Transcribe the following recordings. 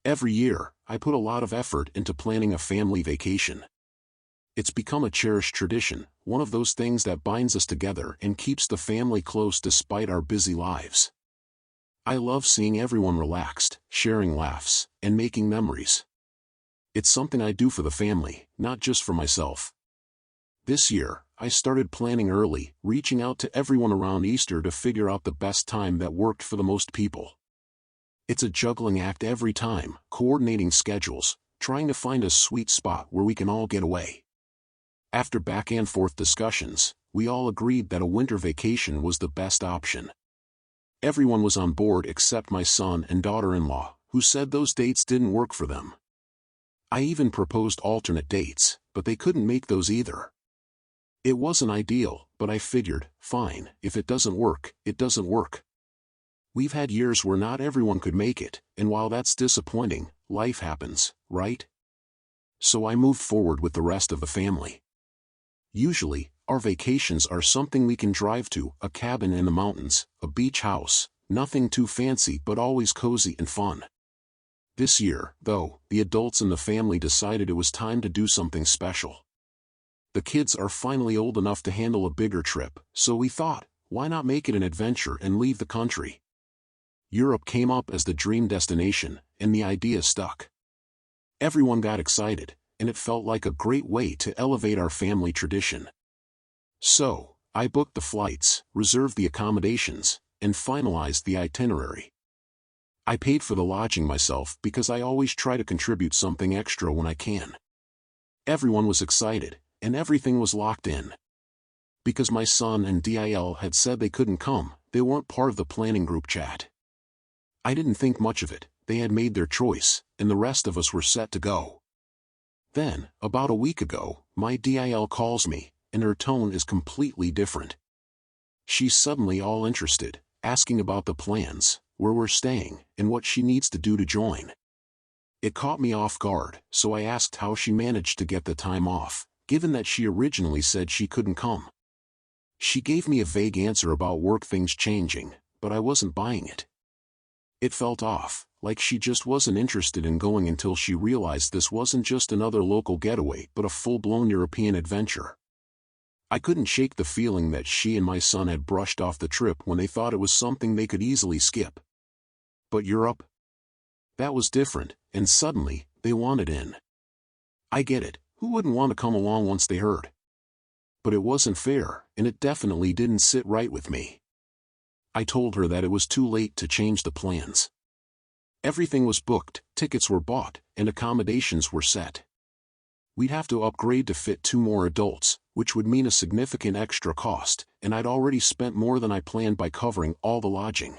Every year, I put a lot of effort into planning a family vacation. It's become a cherished tradition, one of those things that binds us together and keeps the family close despite our busy lives. I love seeing everyone relaxed, sharing laughs, and making memories. It's something I do for the family, not just for myself. This year, I started planning early, reaching out to everyone around Easter to figure out the best time that worked for the most people. It's a juggling act every time, coordinating schedules, trying to find a sweet spot where we can all get away. After back-and-forth discussions, we all agreed that a winter vacation was the best option. Everyone was on board except my son and daughter-in-law, who said those dates didn't work for them. I even proposed alternate dates, but they couldn't make those either. It wasn't ideal, but I figured, fine, if it doesn't work, it doesn't work. We've had years where not everyone could make it, and while that's disappointing, life happens, right? So I moved forward with the rest of the family. Usually, our vacations are something we can drive to, a cabin in the mountains, a beach house, nothing too fancy but always cozy and fun. This year, though, the adults in the family decided it was time to do something special. The kids are finally old enough to handle a bigger trip, so we thought, why not make it an adventure and leave the country? Europe came up as the dream destination, and the idea stuck. Everyone got excited, and it felt like a great way to elevate our family tradition. So, I booked the flights, reserved the accommodations, and finalized the itinerary. I paid for the lodging myself because I always try to contribute something extra when I can. Everyone was excited, and everything was locked in. Because my son and DIL had said they couldn't come, they weren't part of the planning group chat. I didn't think much of it, they had made their choice, and the rest of us were set to go. Then, about a week ago, my DIL calls me, and her tone is completely different. She's suddenly all interested, asking about the plans, where we're staying, and what she needs to do to join. It caught me off guard, so I asked how she managed to get the time off, given that she originally said she couldn't come. She gave me a vague answer about work things changing, but I wasn't buying it. It felt off, like she just wasn't interested in going until she realized this wasn't just another local getaway but a full-blown European adventure. I couldn't shake the feeling that she and my son had brushed off the trip when they thought it was something they could easily skip. But Europe? That was different, and suddenly, they wanted in. I get it, who wouldn't want to come along once they heard? But it wasn't fair, and it definitely didn't sit right with me. I told her that it was too late to change the plans. Everything was booked, tickets were bought, and accommodations were set. We'd have to upgrade to fit 2 more adults, which would mean a significant extra cost, and I'd already spent more than I planned by covering all the lodging.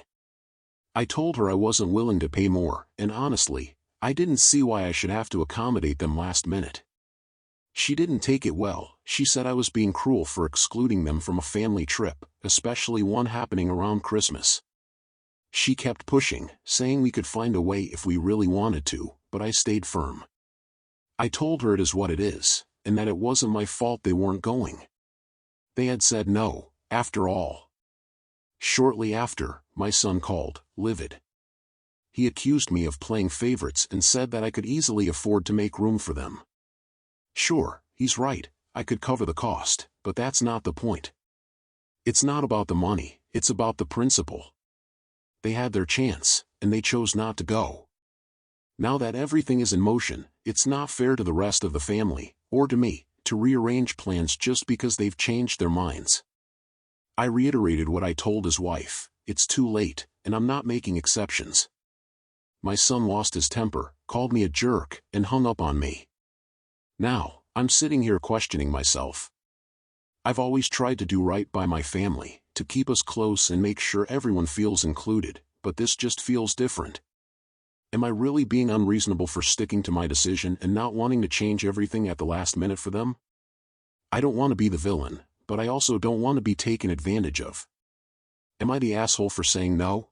I told her I wasn't willing to pay more, and honestly, I didn't see why I should have to accommodate them last minute. She didn't take it well. She said I was being cruel for excluding them from a family trip, especially one happening around Christmas. She kept pushing, saying we could find a way if we really wanted to, but I stayed firm. I told her it is what it is, and that it wasn't my fault they weren't going. They had said no, after all. Shortly after, my son called, livid. He accused me of playing favorites and said that I could easily afford to make room for them. Sure, he's right, I could cover the cost, but that's not the point. It's not about the money, it's about the principle. They had their chance, and they chose not to go. Now that everything is in motion, it's not fair to the rest of the family, or to me, to rearrange plans just because they've changed their minds. I reiterated what I told his wife, it's too late, and I'm not making exceptions. My son lost his temper, called me a jerk, and hung up on me. Now, I'm sitting here questioning myself. I've always tried to do right by my family, to keep us close and make sure everyone feels included, but this just feels different. Am I really being unreasonable for sticking to my decision and not wanting to change everything at the last minute for them? I don't want to be the villain, but I also don't want to be taken advantage of. Am I the asshole for saying no?